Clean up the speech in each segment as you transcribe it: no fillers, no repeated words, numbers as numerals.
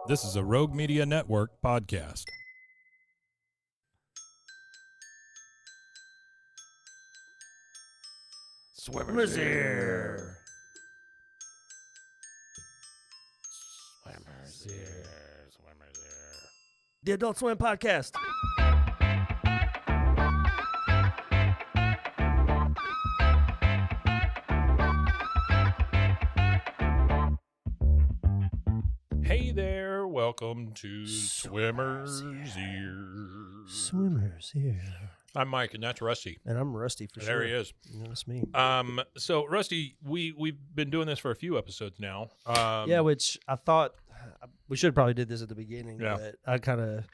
This is a Rogue Media Network podcast. Swimmers here. Swimmers here. Swimmers here. The Adult Swim Podcast. Hey there, welcome to Swimmers Ear. Swimmers here. I'm Mike, and that's Rusty. And I'm Rusty for sure. There he is. That's me. So Rusty, we've been doing this for a few episodes now. Yeah, which I thought we should have probably did this at the beginning, Yeah. but I kind of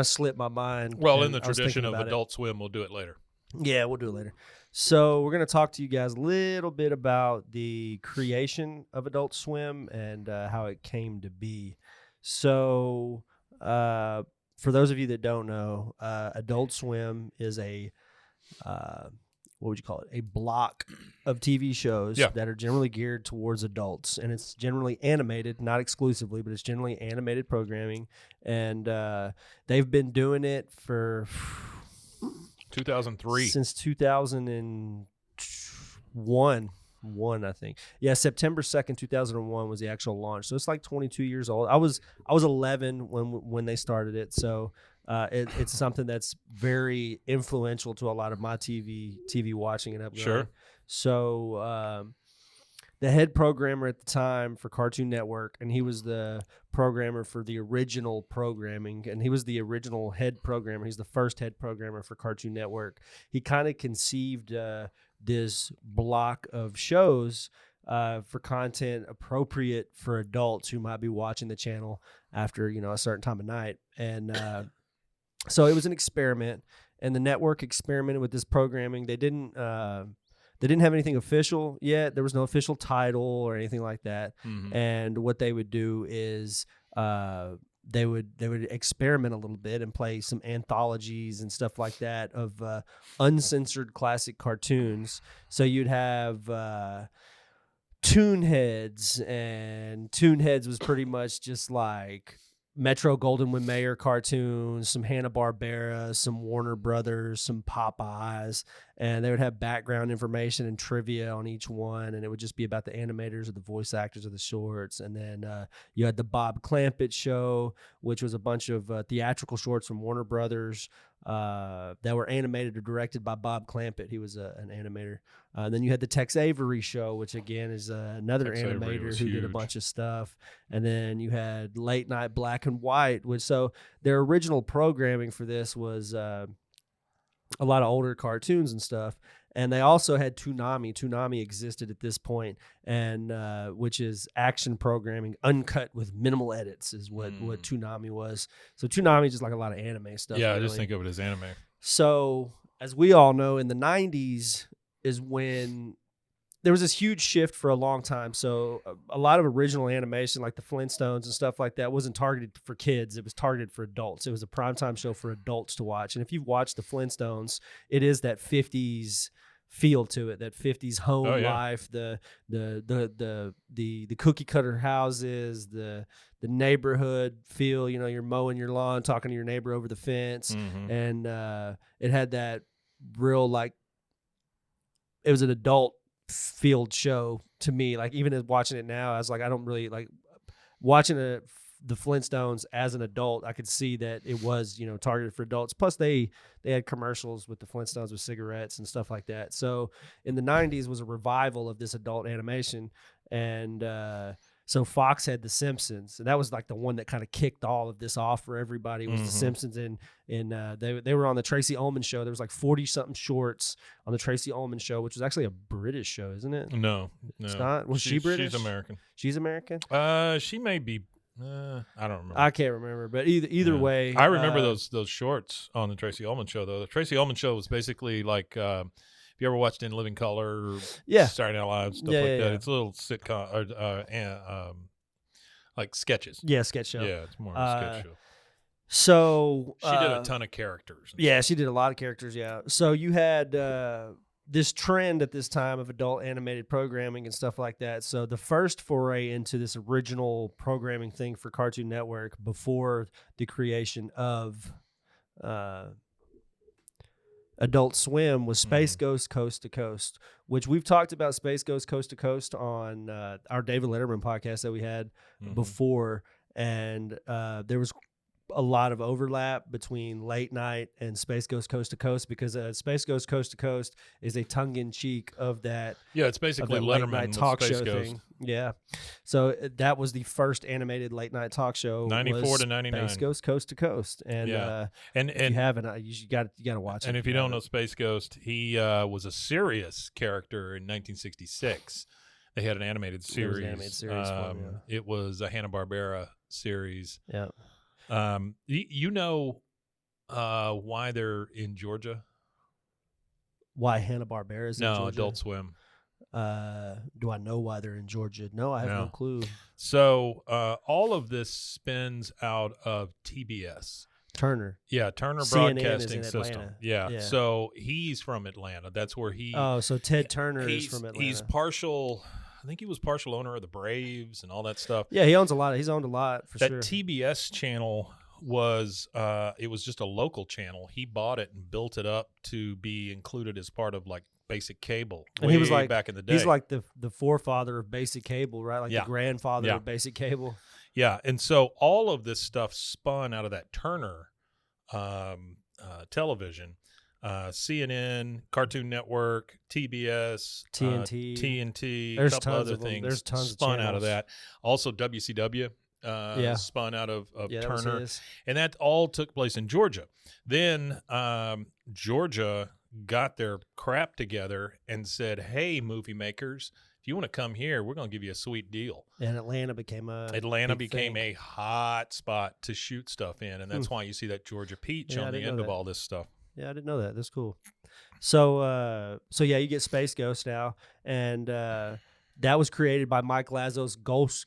slipped my mind. Well, in and the I was tradition thinking of about it. Adult Swim, we'll do it later. Yeah, we'll do it later. So we're going to talk to you guys a little bit about the creation of Adult Swim and how it came to be. So for those of you that don't know, Adult Swim is a, what would you call it? A block of TV shows Yeah. that are generally geared towards adults. And it's generally animated, not exclusively, but it's generally animated programming. And they've been doing it for... 2003. Since 2001, I think. Yeah, September 2nd, 2001 was the actual launch. So it's like 22 years old. I was 11 when they started it. So it's something that's very influential to a lot of my TV watching and upgrowing. Sure. So the head programmer at the time for Cartoon Network, and he was the programmer for the original programming, and he was the original head programmer. He's the first head programmer for Cartoon Network. He kind of conceived this block of shows for content appropriate for adults who might be watching the channel after, a certain time of night. And so it was an experiment, and the network experimented with this programming. They didn't have anything official yet. There was no official title or anything like that. Mhm. And what they would do is they would experiment a little bit and play some anthologies and stuff like that of uncensored classic cartoons. So you'd have Toonheads, and Toonheads was pretty much just like Metro Goldwyn Mayer cartoons, some Hanna-Barbera, some Warner Brothers, some Popeyes, and they would have background information and trivia on each one, and it would just be about the animators or the voice actors of the shorts. And then you had the Bob Clampett Show, which was a bunch of theatrical shorts from Warner Brothers that were animated or directed by Bob Clampett. He was an animator. Then you had the Tex Avery Show, which again is another Tex Avery animator was who did a huge. bunch of stuff. And then you had Late Night Black and White, which so their original programming for this was a lot of older cartoons and stuff. And they also had Toonami. Toonami existed at this point, and which is action programming uncut with minimal edits is what Toonami was. So Toonami is just like a lot of anime stuff. Yeah, I really. just think of it as anime. So, as we all know, in the 90s is when there was this huge shift for a long time. So, a lot of original animation, like the Flintstones and stuff like that, wasn't targeted for kids. It was targeted for adults. It was a primetime show for adults to watch. And if you've watched the Flintstones, it is that 50s feel to it, that 50s home life, the cookie cutter houses, the neighborhood feel. You're mowing your lawn, talking to your neighbor over the fence, and it had that real it was an adult field show to me. Like even as watching it now, I was like, I don't really like watching the Flintstones as an adult. I could see that it was targeted for adults. Plus they had commercials with the Flintstones with cigarettes and stuff like that. So in the 90s was a revival of this adult animation, and so Fox had The Simpsons, and that was like the one that kind of kicked all of this off for everybody. Was The Simpsons, and they were on the Tracy Ullman Show. There was like 40-something shorts on the Tracy Ullman Show, which was actually a British show, isn't it? No. It's not. Was she British? She's American. She's American. She may be. I don't remember. I can't remember, but either way, I remember those shorts on the Tracy Ullman Show, though. The Tracy Ullman Show was basically like, if you ever watched In Living Color, or Saturday Night Live, stuff like that. Yeah. It's a little sitcom, or like sketches. Yeah, sketch show. Yeah, it's more of a sketch show. So She did a ton of characters. Yeah, she did a lot of characters. Yeah. So you had this trend at this time of adult animated programming and stuff like that. So the first foray into this original programming thing for Cartoon Network before the creation of Adult Swim was Space Ghost Coast to Coast, which we've talked about Space Ghost Coast to Coast on our David Letterman podcast that we had before. And there was a lot of overlap between Late Night and Space Ghost Coast to Coast because Space Ghost Coast to Coast is a tongue-in-cheek of that. Yeah, it's basically late Letterman night talk Space show Ghost. thing. Yeah, so that was the first animated late night talk show. 94 to 99. Space Ghost Coast to Coast, and and if you haven't, you got to watch it. And if you don't know Space Ghost, he was a serious character in 1966. They had an animated series. It was a Hanna-Barbera series. Yeah. You know why they're in Georgia? Why Hanna-Barbera is in Georgia? No, Adult Swim. Do I know why they're in Georgia? No, I have no clue. So all of this spins out of TBS. Turner. Yeah, Turner CNN Broadcasting is in System. Atlanta. Yeah. So he's from Atlanta. That's where he... Oh, so Ted Turner is from Atlanta. He's partial... I think he was partial owner of the Braves and all that stuff. Yeah, he owns a lot. He's owned a lot for sure. That TBS channel was it was just a local channel. He bought it and built it up to be included as part of like basic cable. And he was like back in the day. He's like the forefather of basic cable, right? Like the grandfather of basic cable. Yeah, and so all of this stuff spun out of that Turner television. CNN, Cartoon Network, TBS, TNT, There's a couple tons other of them. things There's tons spun of out of that. Also, WCW spun out of Turner, and that all took place in Georgia. Then Georgia got their crap together and said, "Hey, movie makers, if you want to come here, we're going to give you a sweet deal." And Atlanta became a hot spot to shoot stuff in, and that's why you see that Georgia peach on the end of all this stuff. Yeah, I didn't know that. That's cool. So yeah, you get Space Ghost now, and that was created by Mike Lazo's Ghost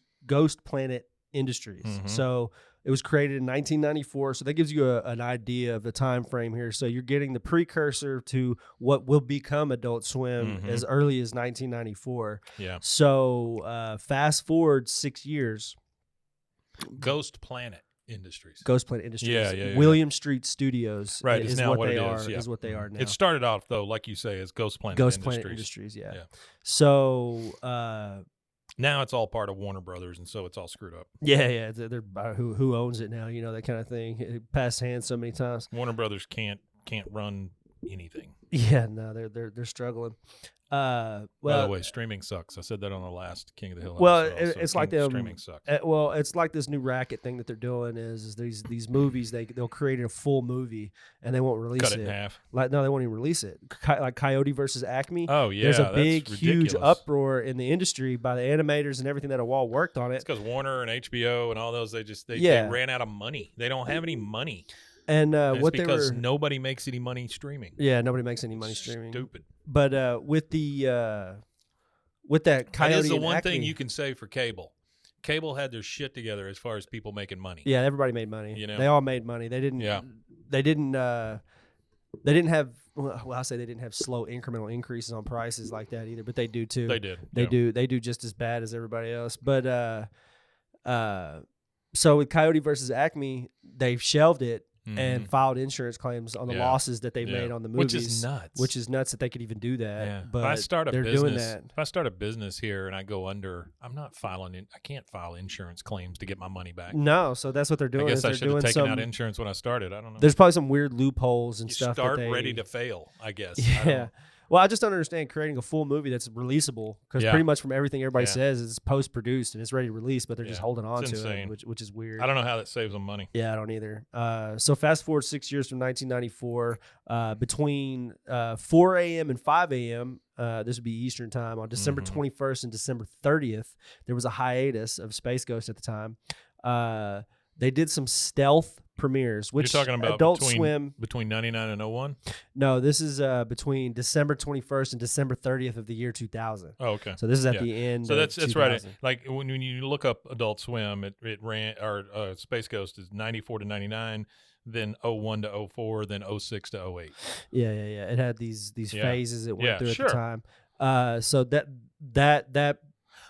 Planet Industries. So it was created in 1994. So that gives you an idea of the time frame here. So you're getting the precursor to what will become Adult Swim as early as 1994. Yeah. So fast forward 6 years. Ghost Planet Industries. Yeah. William Street Studios is now what they are. Yeah. Is what they are now. It started off though, like you say, as Ghost Planet Industries. Yeah. So now it's all part of Warner Brothers, and so it's all screwed up. Yeah. They're who owns it now? You know, that kind of thing. It passed hands so many times. Warner Brothers can't run anything. Yeah, no, they're struggling. By the way, streaming sucks. I said that on the last King of the Hill episode. Well, it's like streaming sucks. It's like this new racket thing that they're doing is these movies they'll create a full movie and they won't release it. Cut it in half. Like no, they won't even release it. Like Coyote versus Acme. Oh yeah, there's a big huge uproar in the industry by the animators and everything that have all worked on it. It's because Warner and HBO and all those they ran out of money. They don't have any money. And because nobody makes any money streaming. Yeah, nobody makes any money streaming. Stupid. But with that Coyote, that is the one Acme, thing you can say for cable. Cable had their shit together as far as people making money. Yeah, everybody made money. You know? They all made money. They didn't. Yeah. They didn't have. Well, I say they didn't have slow incremental increases on prices like that either, but they do too. They did. They do just as bad as everybody else. But so with Coyote versus Acme, they've shelved it. And filed insurance claims on the losses that they made on the movies, which is nuts that they could even do that. Yeah. But if I start a they're business, doing that. If I start a business here and I go under, I'm not filing. I can't file insurance claims to get my money back. No, so that's what they're doing. I guess I should have taken out insurance when I started. I don't know. There's probably some weird loopholes and stuff. Start ready to fail, I guess. Yeah. Well, I just don't understand creating a full movie that's releasable because pretty much from everything everybody says it's post-produced and it's ready to release, but they're just holding on to it, which is weird. I don't know how that saves them money. Yeah, I don't either. So fast forward 6 years from 1994, between 4 a.m. and 5 a.m., this would be Eastern time, on December 21st and December 30th, there was a hiatus of Space Ghost at the time. They did some stealth premieres. Which you're talking about Adult Swim between 99 and 01? No, this is between December 21st and December 30th of the year 2000. Oh, okay. So this is at the end. So that's 2000. right. Like when you look up Adult Swim, it ran or Space Ghost is 94 to 99. Then 01 to 04, then 06 to 08. Yeah. It had these phases it went through at sure. the time. So that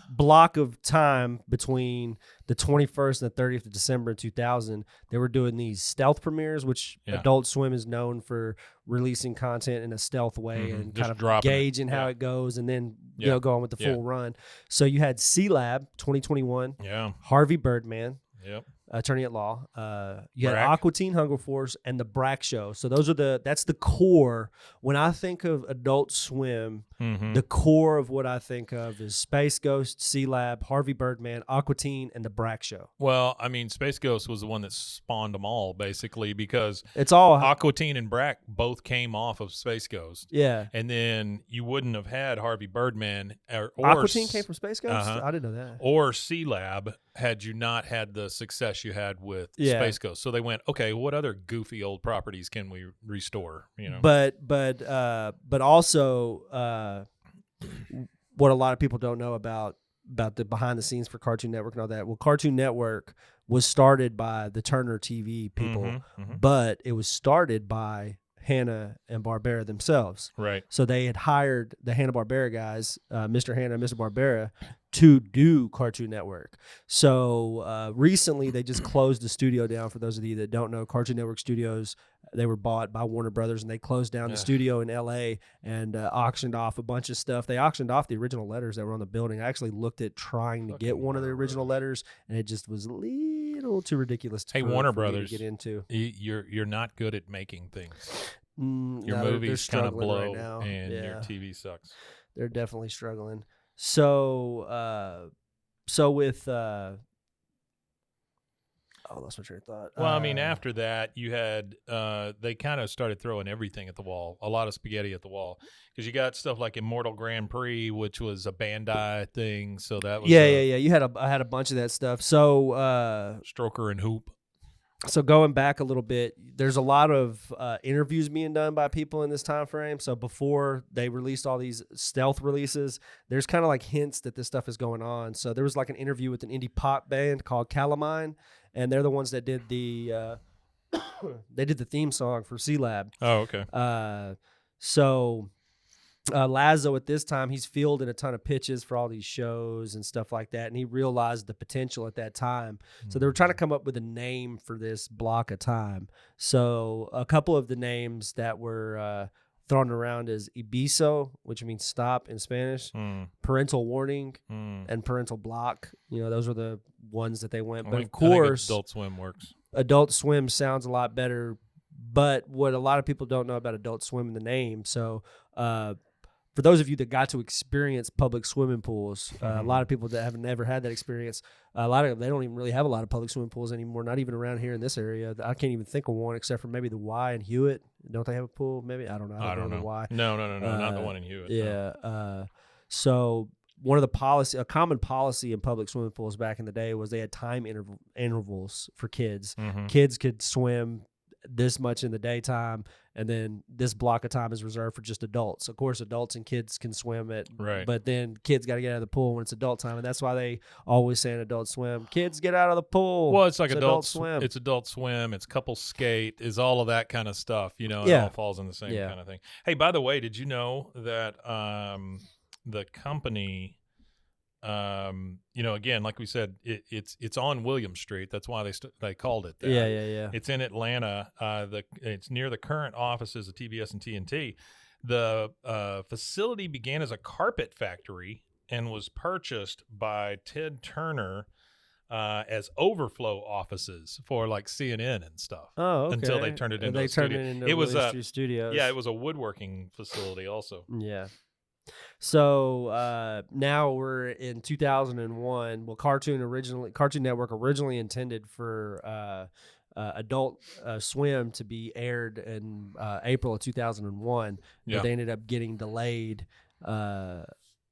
block of time between the 21st and the 30th of December in 2000, they were doing these stealth premieres, which Adult Swim is known for releasing content in a stealth way and just kind of gauging how it goes, and then go on with the full run. So you had C-Lab 2021, Harvey Birdman, Attorney at Law. You had Aqua Teen Hunger Force and the Brak Show. So that's the core. When I think of Adult Swim, the core of what I think of is Space Ghost, C-Lab, Harvey Birdman, Aqua Teen, and the Brak Show. Well, I mean, Space Ghost was the one that spawned them all, basically, because it's all Aqua Teen and Brak both came off of Space Ghost. Yeah. And then you wouldn't have had Harvey Birdman or Aqua Teen came from Space Ghost? I didn't know that. Or C-Lab had you not had the success you had with Space Ghost. So they went, okay, what other goofy old properties can we restore? You know, but also what a lot of people don't know about the behind the scenes for Cartoon Network and all that. Well, Cartoon Network was started by the Turner TV people, but it was started by Hanna and Barbera themselves. Right. So they had hired the Hanna-Barbera guys, Mr. Hanna and Mr. Barbera, to do Cartoon Network. So recently they just closed the studio down. For those of you that don't know, Cartoon Network Studios, they were bought by Warner Brothers, and they closed down the studio in L.A. and auctioned off a bunch of stuff. They auctioned off the original letters that were on the building. I actually looked at trying to get one of the original letters, and it just was a little too ridiculous to Warner Brothers, get into. You're not good at making things. Your no, movies kind of blow, right now. and your TV sucks. They're definitely struggling. So with I lost my train of thought. Well, I mean, after that, you had they kind of started throwing everything at the wall, a lot of spaghetti at the wall, because you got stuff like Immortal Grand Prix, which was a Bandai thing. So that was I had a bunch of that stuff. So Stroker and Hoop. So going back a little bit, there's a lot of interviews being done by people in this time frame. So before they released all these stealth releases, there's kind of like hints that this stuff is going on. So there was like an interview with an indie pop band called Calamine, and they're the ones that did the they did the theme song for C-Lab. Oh, okay. So Lazo at this time, he's fielding a ton of pitches for all these shows and stuff like that, and he realized the potential at that time. So they were trying to come up with a name for this block of time. So a couple of the names that were thrown around is Ibiso, which means stop in Spanish, parental warning, and parental block. You know, those were the ones that they went. But of course, Adult Swim works. Adult Swim sounds a lot better. But what a lot of people don't know about Adult Swim in the name, so for those of you that got to experience public swimming pools, a lot of people that have never had that experience, they don't even really have a lot of public swimming pools anymore, not even around here in this area. I can't even think of one except for maybe the Y in Hewitt. Don't they have a pool? Maybe. I don't know. I don't know. The Y. No, not the one in Hewitt. Yeah. No. So one of the a common policy in public swimming pools back in the day was they had time intervals for kids. Kids could swim this much in the daytime, and then this block of time is reserved for just adults. Of course, adults and kids can swim it, right? But then kids got to get out of the pool when it's adult time, and that's why they always say in Adult Swim, kids get out of the pool. Well, it's like Adult Swim. It's Adult Swim. It's couple skate. Is all of that kind of stuff. You know, it all falls in the same kind of thing. Hey, by the way, did you know that the company? You know, again, like we said, it's on William Street. That's why they called it that. Yeah. It's in Atlanta. It's near the current offices of TBS and TNT. The facility began as a carpet factory and was purchased by Ted Turner as overflow offices for like CNN and stuff. Oh, okay. Until they turned it into a studio. It was Studios. Yeah, it was a woodworking facility also. Yeah. So now we're in 2001. Well, Cartoon Network originally intended for Adult Swim to be aired in April of 2001, but they ended up getting delayed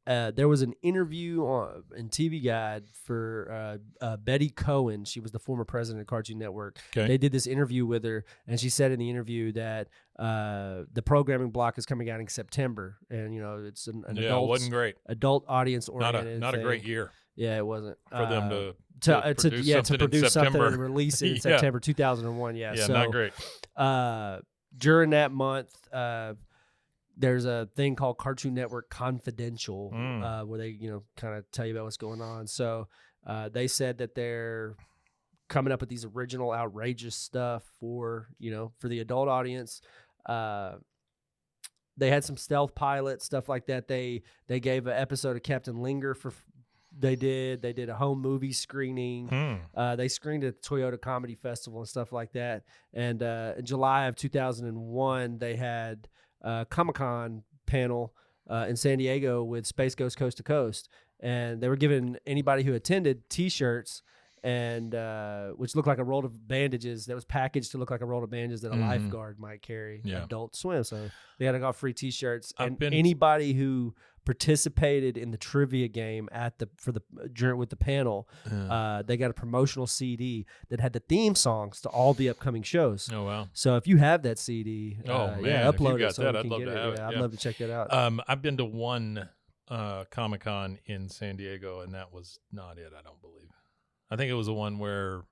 there was an interview in TV Guide for Betty Cohen. She was the former president of Cartoon Network. Okay. They did this interview with her, and she said in the interview that the programming block is coming out in September, and it's an it wasn't great. Adult audience oriented. Not a great year. Yeah, it wasn't for them to produce something and release it in September 2001. Yeah, so not great. During that month, there's a thing called Cartoon Network Confidential, where they kind of tell you about what's going on. So they said that they're coming up with these original outrageous stuff for the adult audience. They had some stealth pilot stuff like that. They gave an episode of Captain Linger They did a home movie screening. They screened at the Toyota Comedy Festival and stuff like that. And in July of 2001, they had a Comic-Con panel in San Diego with Space Ghost Coast to Coast. And they were giving anybody who attended T-shirts, and which looked like a roll of bandages that was packaged to look like a roll of bandages that a lifeguard might carry. Yeah. Adult Swim. So they got free T-shirts. And anybody who participated in the trivia game with the panel, they got a promotional CD that had the theme songs to all the upcoming shows. Oh wow! So if you have that CD, upload it so I'd we can get it. I'd love to check that out. I've been to one Comic-Con in San Diego, and that was not it. I don't believe. I think it was the one where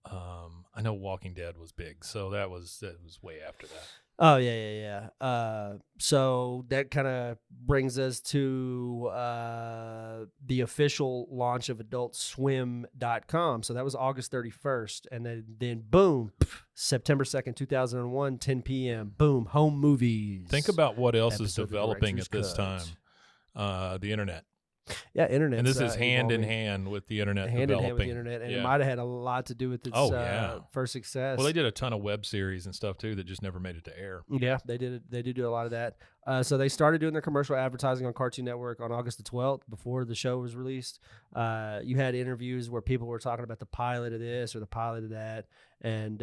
I know Walking Dead was big, so that was way after that. Oh, yeah. So that kind of brings us to the official launch of AdultSwim.com. So that was August 31st. And then boom, September 2nd, 2001, 10 p.m. Boom, home movies. Think about what else is developing at this time. The internet. Yeah, internet. And this is hand in hand with the internet developing. Hand in hand with the internet, and it might have had a lot to do with its first success. Well, they did a ton of web series and stuff too that just never made it to air. Yeah, they did. They did do a lot of that. So they started doing their commercial advertising on Cartoon Network on August the 12th, before the show was released. You had interviews where people were talking about the pilot of this or the pilot of that, and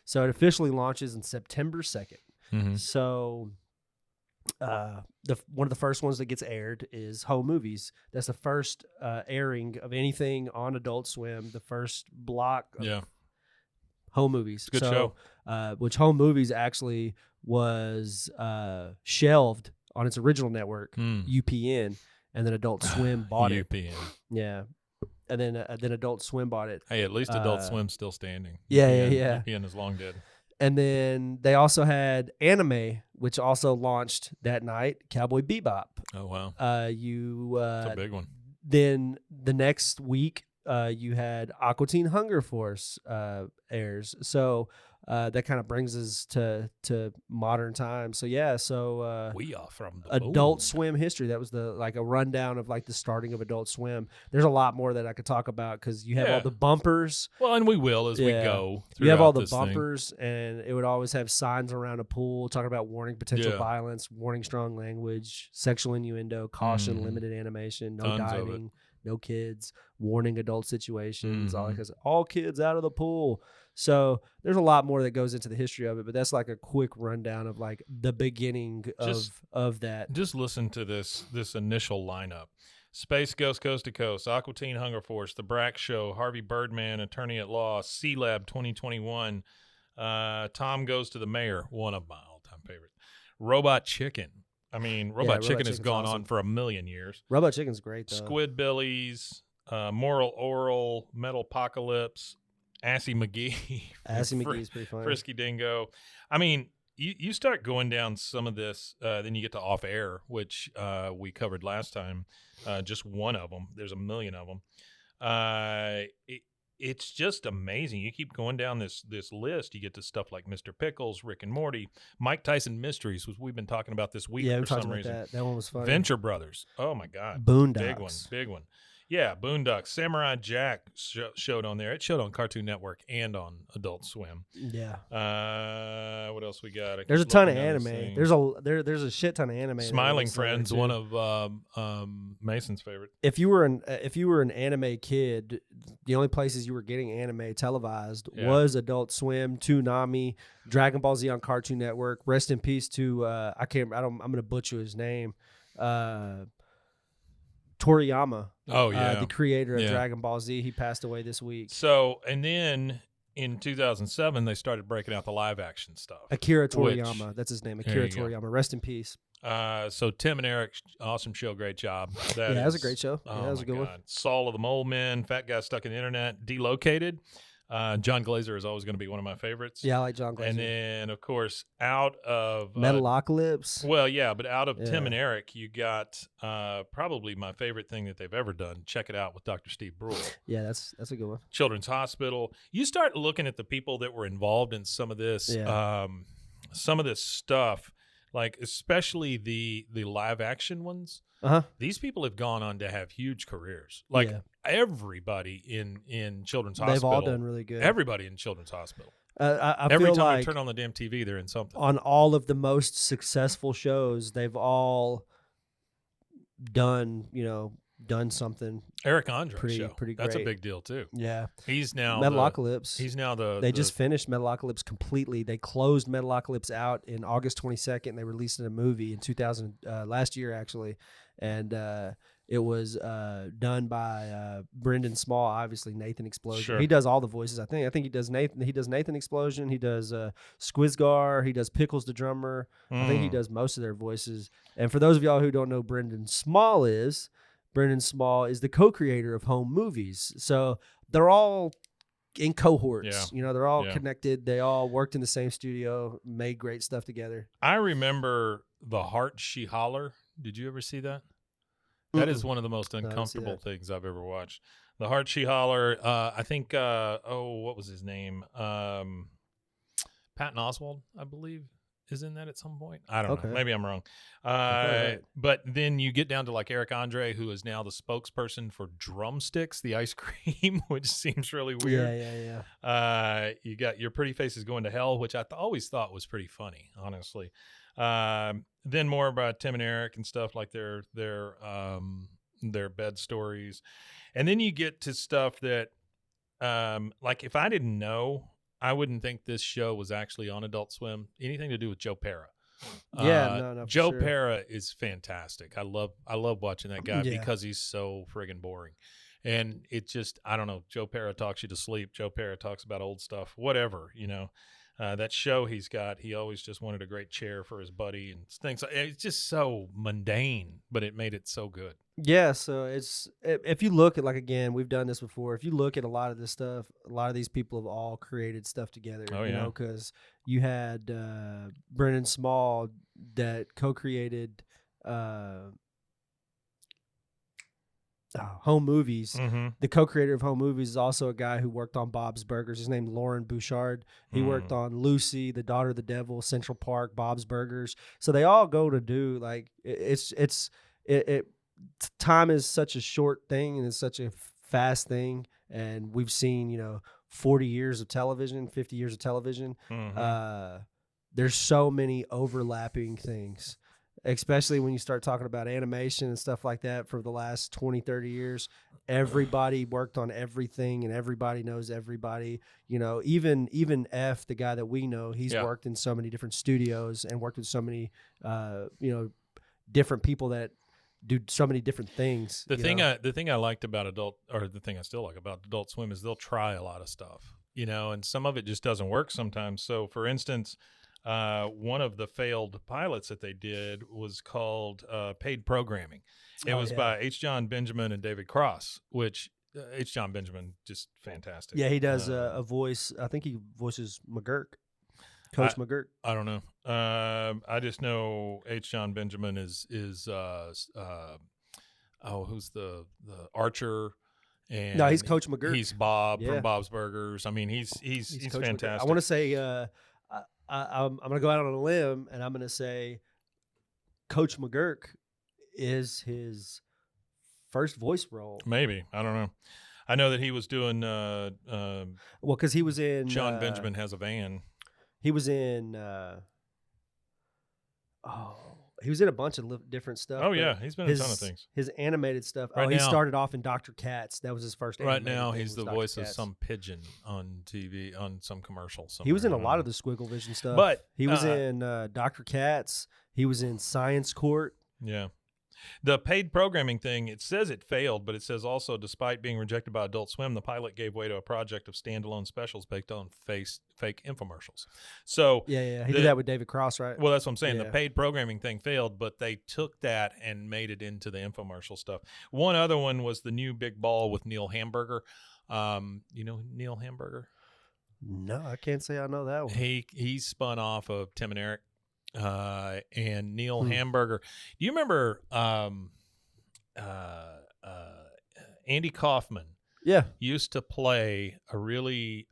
so it officially launches on September 2nd. Mm-hmm. So. One of the first ones that gets aired is Home Movies. That's the first airing of anything on Adult Swim. The first block of Home Movies. Good show. Which Home Movies actually was shelved on its original network, UPN, and then Adult Swim bought it. UPN. Yeah. And then Adult Swim bought it. Hey, at least Adult Swim's still standing. Yeah. UPN is long dead. And then they also had anime, which also launched that night, Cowboy Bebop. Oh, wow. It's a big one. Then the next week, you had Aqua Teen Hunger Force airs. So that kind of brings us to modern times. So we are from the Adult Swim history. That was a rundown of the starting of Adult Swim. There's a lot more that I could talk about because you have all the bumpers. Well, and we will as we go. You have all the bumpers, and it would always have signs around a pool talking about warning potential violence, warning strong language, sexual innuendo, caution, limited animation, no diving, no kids, warning adult situations, all kids out of the pool. So there's a lot more that goes into the history of it, but that's a quick rundown of the beginning of that. Just listen to this initial lineup: Space Ghost Coast to Coast, Aqua Teen Hunger Force, The Brack Show, Harvey Birdman, Attorney at Law, C-Lab 2021, Tom Goes to the Mayor, one of my all-time favorites, Robot Chicken. I mean, Robot Chicken has gone on for a million years. Robot Chicken's great, though. Squidbillies, Moral Oral, Metalopocalypse, Assy McGee. Assy McGee's pretty funny. Frisky Dingo. I mean, you start going down some of this, then you get to Off Air, which we covered last time. Just one of them. There's a million of them. It's just amazing. You keep going down this list. You get to stuff like Mr. Pickles, Rick and Morty, Mike Tyson Mysteries, which we've been talking about this week for some reason. That one was funny. Venture Brothers. Oh, my God. Boondocks. Big one. Yeah, Boondocks. Samurai Jack showed on there. It showed on Cartoon Network and on Adult Swim. Yeah. What else we got? There's a ton of anime. There's a shit ton of anime. Smiling Friends, one of Mason's favorite. If you were an anime kid, the only places you were getting anime televised was Adult Swim, Toonami, Dragon Ball Z on Cartoon Network. Rest in peace to I'm gonna butcher his name. Toriyama. Oh yeah, the creator of Dragon Ball Z. He passed away this week. So, and then in 2007, they started breaking out the live action stuff. Akira Toriyama, that's his name. Akira Toriyama. Rest in peace. So Tim and Eric, awesome show, great job. That was a great show. Oh that was a good one. Saul of the Mole Men, Fat Guy Stuck in the Internet, Delocated. John Glazer is always going to be one of my favorites. Yeah, I like John Glazer. And then, of course, out of Metalocalypse. Well, yeah, but out of Tim and Eric, you got probably my favorite thing that they've ever done. Check it out with Dr. Steve Brule. Yeah, that's a good one. Children's Hospital. You start looking at the people that were involved in some of this, stuff, like especially the live action ones. These people have gone on to have huge careers. Like everybody in Children's Hospital. They've all done really good. Everybody in Children's Hospital. I Every feel time like I turn on the damn TV, they're in something. On all of the most successful shows, they've all done something. Eric Andre's pretty show. That's a big deal too. Yeah. He's now Metalocalypse. He's now They just finished Metalocalypse completely. They closed Metalocalypse out in August 22nd. They released it in a movie in last year actually. And it was done by Brendan Small, obviously Nathan Explosion. Sure. He does all the voices. I think he does Nathan. He does Nathan Explosion. He does Squizgar. He does Pickles the drummer. I think he does most of their voices. And for those of y'all who don't know, Brendan Small is the co-creator of Home Movies. So they're all in cohorts. Yeah. They're all connected. They all worked in the same studio, made great stuff together. I remember The Heart She Holler. Did you ever see that? That is one of the most uncomfortable things I've ever watched. The Heart She Holler. I think, what was his name? Patton Oswalt, I believe, is in that at some point. I don't know. Maybe I'm wrong. But then you get down to like Eric Andre, who is now the spokesperson for Drumsticks, the ice cream, which seems really weird. Yeah. You got Your Pretty Face is Going to Hell, which I always thought was pretty funny, honestly. Then more about Tim and Eric and stuff like their bed stories. And then you get to stuff that, like if I didn't know, I wouldn't think this show was actually on Adult Swim. Anything to do with Joe Pera. Joe Pera is fantastic. I love watching that guy because he's so friggin' boring. And it just, I don't know, Joe Pera talks you to sleep. Joe Pera talks about old stuff, whatever, that show he's got, he always just wanted a great chair for his buddy and things. It's just so mundane, but it made it so good. Yeah, so if you look at, like, again, we've done this before. If you look at a lot of this stuff, a lot of these people have all created stuff together. Because you had Brendan Small that co-created Home Movies. The co-creator of Home Movies is also a guy who worked on Bob's Burgers. His name's Lauren Bouchard. He worked on Lucy, The Daughter of the Devil, Central Park, Bob's Burgers. So they all go to do, like, time is such a short thing and it's such a fast thing. And we've seen, 40 years of television, 50 years of television. There's so many overlapping things. Especially when you start talking about animation and stuff like that for the last 20, 30 years, everybody worked on everything and everybody knows everybody. Even F, the guy that we know, he's worked in so many different studios and worked with so many, different people that do so many different things. The thing I liked about the thing I still like about Adult Swim is they'll try a lot of stuff, and some of it just doesn't work sometimes. So for instance, one of the failed pilots that they did was called Paid Programming. It was by H. John Benjamin and David Cross, which H. John Benjamin, just fantastic. Yeah, he does a voice. I think he voices McGurk, Coach McGurk. I don't know. I just know H. John Benjamin is who's the Archer. And no, he's Coach McGurk. He's Bob from Bob's Burgers. I mean, he's fantastic. McGurk. I want to say I'm going to go out on a limb, and I'm going to say Coach McGurk is his first voice role. Maybe. I don't know. I know that he was doing because he was in John Benjamin Has a Van. He was in he was in a bunch of different stuff. Oh, yeah. He's been in a ton of things. His animated stuff. He started off in Dr. Katz. That was his first animated Right now, thing, he's the Dr. voice Katz. of some pigeon on TV, on some commercial somewhere. He was in a lot of the Squiggle Vision stuff. But he was in Dr. Katz. He was in Science Court. Yeah. The paid programming thing, it says it failed, but it says also, despite being rejected by Adult Swim, the pilot gave way to a project of standalone specials based on fake infomercials. So he did that with David Cross, right? Well, that's what I'm saying. Yeah. The paid programming thing failed, but they took that and made it into the infomercial stuff. One other one was the new Big Ball with Neil Hamburger. You know Neil Hamburger? No, I can't say I know that one. He spun off of Tim and Eric. And Neil Hamburger. Do you remember Andy Kaufman? Yeah. Used to play a really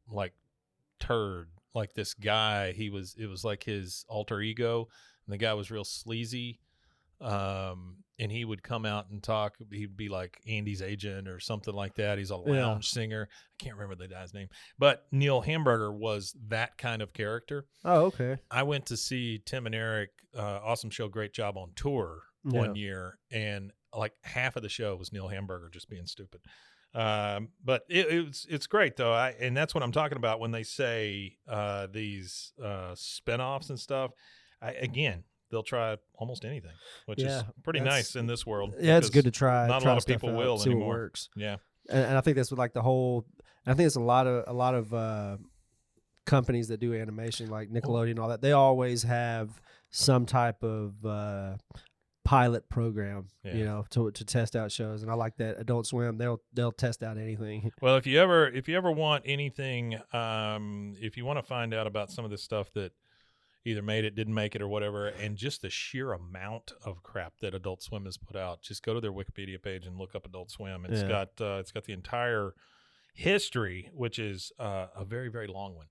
like turd, like this guy. It was like his alter ego, and the guy was real sleazy. And he would come out and talk. He'd be like Andy's agent or something like that. He's a lounge singer. I can't remember the guy's name. But Neil Hamburger was that kind of character. Oh, okay. I went to see Tim and Eric, Awesome Show, Great Job on tour one year, and like half of the show was Neil Hamburger just being stupid. But it's great though. And that's what I'm talking about when they say these spinoffs and stuff. Again, they'll try almost anything, which is pretty nice in this world. Yeah, it's good to try. Not a lot of people will see anymore. What works. Yeah, and I think that's what, like, the whole. I think it's a lot of companies that do animation, like Nickelodeon and all that. They always have some type of pilot program, you know, to test out shows. And I like that. Adult Swim, they'll test out anything. Well, if you ever want anything, if you want to find out about some of this stuff that either made it, didn't make it, or whatever, and just the sheer amount of crap that Adult Swim has put out, just go to their Wikipedia page and look up Adult Swim. It's got the entire history, which is a very, very long one.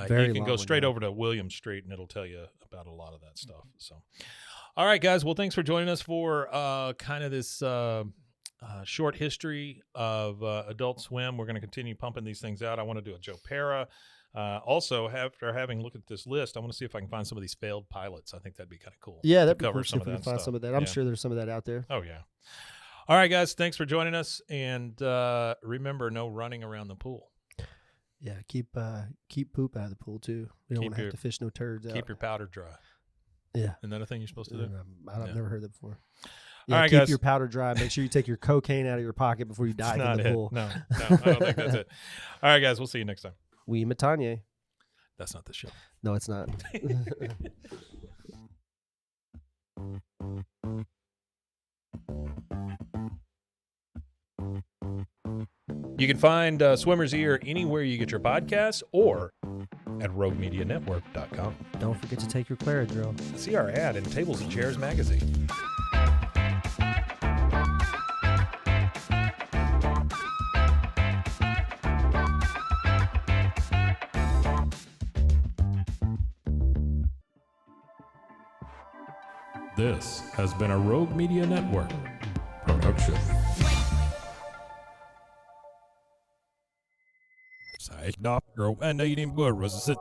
You can go straight over to William Street, and it'll tell you about a lot of that stuff. So, all right, guys. Well, thanks for joining us for kind of this short history of Adult Swim. We're going to continue pumping these things out. I want to do a Joe Pera. Also, after having looked at this list, I want to see if I can find some of these failed pilots. I think that'd be kind of cool. Yeah, that'd be cool some of that stuff. Some of that. I'm sure there's some of that out there. Oh yeah. All right, guys. Thanks for joining us, and remember, no running around the pool. Yeah, keep poop out of the pool too. We don't want to have to fish no turds out. Keep your powder dry. Yeah, isn't that a thing you're supposed to do? I've never heard that before. Yeah, all right, keep guys. your powder dry. Make sure you take your cocaine out of your pocket before you dive in the pool. No, I don't think that's it. All right, guys. We'll see you next time. Oui, Matanye. That's not the show. No, it's not. You can find Swimmer's Ear anywhere you get your podcasts or at roguemedianetwork.com. Don't forget to take your Claradrill. See our ad in Tables and Chairs magazine. This has been a Rogue Media Network production. Say, no, girl, and eating good, was it?